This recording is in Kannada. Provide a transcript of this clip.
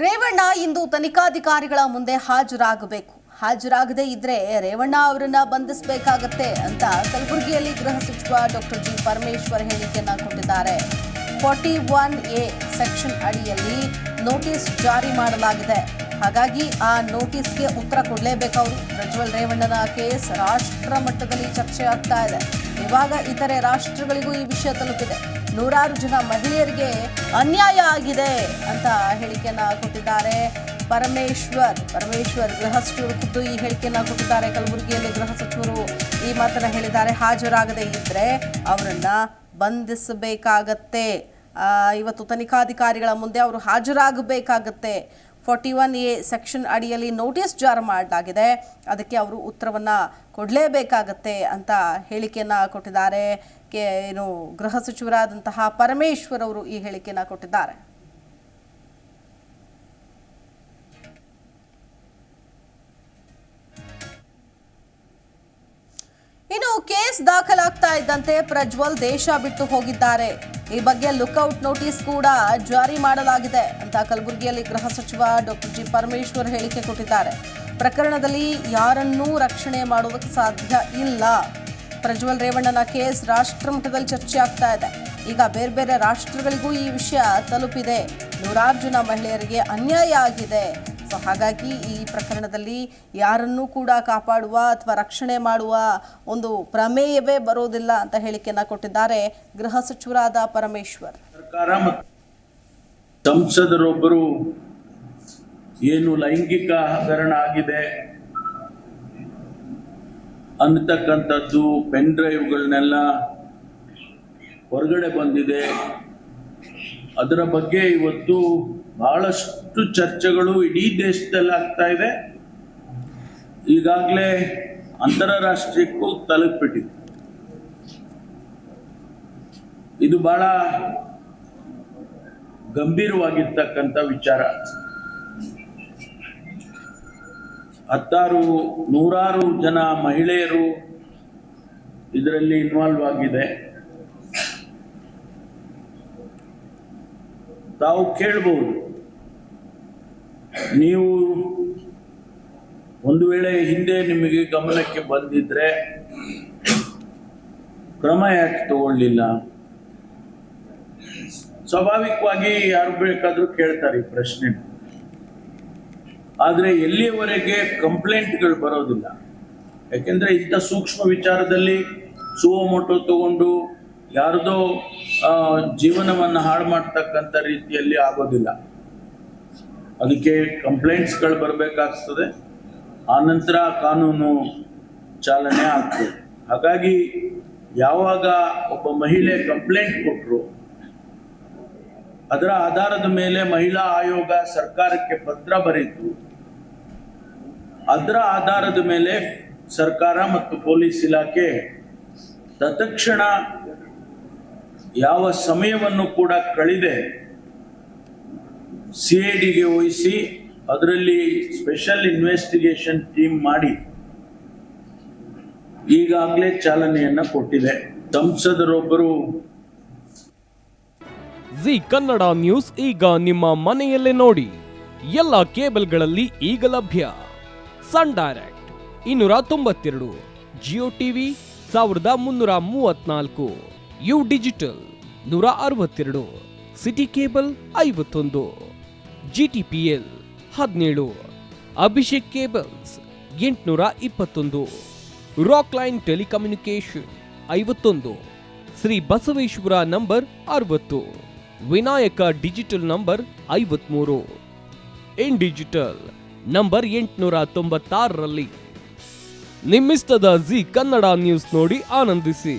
ರೇವಣ್ಣ ಇಂದು ತನಿಖಾಧಿಕಾರಿಗಳ ಮುಂದೆ ಹಾಜರಾಗದೇ ಇದ್ರೆ ರೇವಣ್ಣ ಅವರನ್ನ ಬಂಧಿಸಬೇಕಾಗತ್ತೆ ಅಂತ ಕಲಬುರಗಿಯಲ್ಲಿ ಗೃಹ ಸಚಿವ ಡಾಕ್ಟರ್ ಜಿ ಪರಮೇಶ್ವರ್ ಹೇಳಿಕೆಯನ್ನ ಕೊಟ್ಟಿದ್ದಾರೆ. 41A ಸೆಕ್ಷನ್ ಅಡಿಯಲ್ಲಿ ನೋಟಿಸ್ ಜಾರಿ ಮಾಡಲಾಗಿದೆ. ಹಾಗಾಗಿ ಆ ನೋಟಿಸ್ಗೆ ಉತ್ತರ ಕೊಡಲೇಬೇಕು ಅವರು. ಪ್ರಜ್ವಲ್ ರೇವಣ್ಣನ ಕೇಸ್ ರಾಷ್ಟ್ರ ಮಟ್ಟದಲ್ಲಿ ಚರ್ಚೆ ಆಗ್ತಾ ಇದೆ. ಇವಾಗ ಇತರೆ ರಾಷ್ಟ್ರಗಳಿಗೂ ಈ ವಿಷಯ ತಲುಪಿದೆ. ನೂರಾರು ಜನ ಮಹಿಳೆಯರಿಗೆ ಅನ್ಯಾಯ ಆಗಿದೆ ಅಂತ ಹೇಳಿಕೆಯನ್ನ ಕೊಟ್ಟಿದ್ದಾರೆ. ಪರಮೇಶ್ವರ್ ಗೃಹ ಸಚಿವರು ಖುದ್ದು ಈ ಹೇಳಿಕೆಯನ್ನ ಕೊಟ್ಟಿದ್ದಾರೆ. ಕಲಬುರಗಿಯಲ್ಲಿ ಗೃಹ ಸಚಿವರು ಈ ಮಾತನ್ನ ಹೇಳಿದ್ದಾರೆ. ಹಾಜರಾಗದೇ ಇದ್ರೆ ಅವರನ್ನ ಬಂಧಿಸಬೇಕಾಗತ್ತೆ. ಇವತ್ತು ತನಿಖಾಧಿಕಾರಿಗಳ ಮುಂದೆ ಅವರು ಹಾಜರಾಗಬೇಕಾಗತ್ತೆ. 41A ಸೆಕ್ಷನ್ ಅಡಿಯಲ್ಲಿ ನೋಟಿಸ್ ಜಾರಿ ಮಾಡಲಾಗಿದೆ. ಅದಕ್ಕೆ ಅವರು ಉತ್ತರವನ್ನು ಕೊಡಲೇಬೇಕಾಗತ್ತೆ ಅಂತ ಹೇಳಿಕೆಯನ್ನು ಕೊಟ್ಟಿದ್ದಾರೆ. ಗೃಹ ಸಚಿವರಾದಂತಹ ಪರಮೇಶ್ವರ್ ಅವರು ಈ ಹೇಳಿಕೆಯನ್ನು ಕೊಟ್ಟಿದ್ದಾರೆ. ಇನ್ನು ಕೇಸ್ ದಾಖಲಾಗ್ತಾ ಇದ್ದಂತೆ ಪ್ರಜ್ವಲ್ ದೇಶ ಬಿಟ್ಟು ಹೋಗಿದ್ದಾರೆ. ಈ ಬಗ್ಗೆ ಲುಕ್ಔಟ್ ನೋಟಿಸ್ ಕೂಡ ಜಾರಿ ಮಾಡಲಾಗಿದೆ ಅಂತ ಕಲಬುರಗಿಯಲ್ಲಿ ಗೃಹ ಸಚಿವ ಡಾಕ್ಟರ್ ಜಿ ಪರಮೇಶ್ವರ್ ಹೇಳಿಕೆ ಕೊಟ್ಟಿದ್ದಾರೆ. ಪ್ರಕರಣದಲ್ಲಿ ಯಾರನ್ನೂ ರಕ್ಷಣೆ ಮಾಡೋದಕ್ಕೆ ಸಾಧ್ಯ ಇಲ್ಲ. ಪ್ರಜ್ವಲ್ ರೇವಣ್ಣನ ಕೇಸ್ ರಾಷ್ಟ್ರ ಮಟ್ಟದಲ್ಲಿ ಚರ್ಚೆ ಆಗ್ತಾ ಇದೆ. ಈಗ ಬೇರೆ ಬೇರೆ ರಾಷ್ಟ್ರಗಳಿಗೂ ಈ ವಿಷಯ ತಲುಪಿದೆ. ನೂರಾರು ಜನ ಮಹಿಳೆಯರಿಗೆ ಅನ್ಯಾಯ ಆಗಿದೆ. ಸೊ ಹಾಗಾಗಿ ಈ ಪ್ರಕರಣದಲ್ಲಿ ಯಾರನ್ನೂ ಕೂಡ ಕಾಪಾಡುವ ಅಥವಾ ರಕ್ಷಣೆ ಮಾಡುವ ಒಂದು ಪ್ರಮೇಯವೇ ಬರೋದಿಲ್ಲ ಅಂತ ಹೇಳಿಕೆಯನ್ನ ಕೊಟ್ಟಿದ್ದಾರೆ ಗೃಹ ಸಚಿವರಾದ ಪರಮೇಶ್ವರ್. ಸರ್ಕಾರ ಮತ್ತು ಸಂಸದರೊಬ್ಬರು ಏನು ಲೈಂಗಿಕ ಹಗರಣ ಆಗಿದೆ ಅನ್ನತಕ್ಕಂಥದ್ದು ಪೆನ್ ಡ್ರೈವ್ಗಳನ್ನೆಲ್ಲ ಹೊರಗಡೆ ಬಂದಿದೆ. ಅದರ ಬಗ್ಗೆ ಇವತ್ತು ಬಹಳಷ್ಟು ಚರ್ಚೆಗಳು ಇಡೀ ದೇಶದಲ್ಲಿ ಆಗ್ತಾ ಇದೆ. ಈಗಾಗಲೇ ಅಂತಾರಾಷ್ಟ್ರೀಯಕ್ಕೂ ತಲುಪಿಬಿಟ್ಟಿದೆ. ಇದು ಬಹಳ ಗಂಭೀರವಾಗಿರ್ತಕ್ಕಂಥ ವಿಚಾರ. ನೂರಾರು ಜನ ಮಹಿಳೆಯರು ಇದರಲ್ಲಿ ಇನ್ವಾಲ್ವ್ ಆಗಿದೆ. ತಾವು ಕೇಳಬಹುದು, ನೀವು ಒಂದು ವೇಳೆ ಹಿಂದೆ ನಿಮಗೆ ಗಮನಕ್ಕೆ ಬಂದಿದ್ರೆ ಕ್ರಮ ಯಾಕೆ ತಗೊಳ್ಳಿಲ್ಲ? ಸ್ವಾಭಾವಿಕವಾಗಿ ಯಾರು ಬೇಕಾದ್ರೂ ಕೇಳ್ತಾರೆ ಈ ಪ್ರಶ್ನೆ. ಆದರೆ ಎಲ್ಲಿಯವರೆಗೆ ಕಂಪ್ಲೇಂಟ್ಗಳು ಬರೋದಿಲ್ಲ. ಯಾಕೆಂದ್ರೆ ಇಂಥ ಸೂಕ್ಷ್ಮ ವಿಚಾರದಲ್ಲಿ ಸುವಮೋಟೋ ತಗೊಂಡು ಯಾರದೋ ಜೀವನವನ್ನು ಹಾಳು ಮಾಡ್ತಕ್ಕಂಥ ರೀತಿಯಲ್ಲಿ ಆಗೋದಿಲ್ಲ. ಅದಕ್ಕೆ ಕಂಪ್ಲೇಂಟ್ಸ್ಗಳು ಬರಬೇಕಾಗ್ತದೆ. ಆನಂತರ ಕಾನೂನು ಚಾಲನೆ ಆಗ್ತದೆ. ಹಾಗಾಗಿ ಯಾವಾಗ ಒಬ್ಬ ಮಹಿಳೆ ಕಂಪ್ಲೇಂಟ್ ಕೊಟ್ಟರು, ಅದರ ಆಧಾರದ ಮೇಲೆ ಮಹಿಳಾ ಆಯೋಗ ಸರ್ಕಾರಕ್ಕೆ ಪತ್ರ ಬರೆಯಿತು. ಅದರ ಆಧಾರದ ಮೇಲೆ ಸರ್ಕಾರ ಮತ್ತು ಪೊಲೀಸ್ ಇಲಾಖೆ ತತ್ಕ್ಷಣ ಯಾವ ಸಮಯವನ್ನು ಕೂಡ ಕಳೆದೆ CIDಗೆ ವಹಿಸಿ ಅದರಲ್ಲಿ ಸ್ಪೆಷಲ್ ಇನ್ವೆಸ್ಟಿಗೇಷನ್ ಟೀಮ್ ಮಾಡಿ ಈಗಾಗಲೇ ಚಾಲನೆಯನ್ನ ಕೊಟ್ಟಿದೆ. ಸಂಸದರೊಬ್ಬರು ಜಿ ಕನ್ನಡ ನ್ಯೂಸ್ ಈಗ ನಿಮ್ಮ ಮನೆಯಲ್ಲೇ ನೋಡಿ. ಎಲ್ಲ ಕೇಬಲ್ಗಳಲ್ಲಿ ಈಗ ಲಭ್ಯ. Sun Direct 292, Jio TV 1334, U Digital 162, City Cable 51, GTPL 17, Abhishek Cables 821, Rockline Telecommunication 51, Shri Basaveshwara number 60, Vinayaka Digital number 53, In Digital number 896ರಲ್ಲಿ. ನಿಮ್ಮಿಸ್ತದ ಜಿ ಕನ್ನಡ ನ್ಯೂಸ್ ನೋಡಿ ಆನಂದಿಸಿ.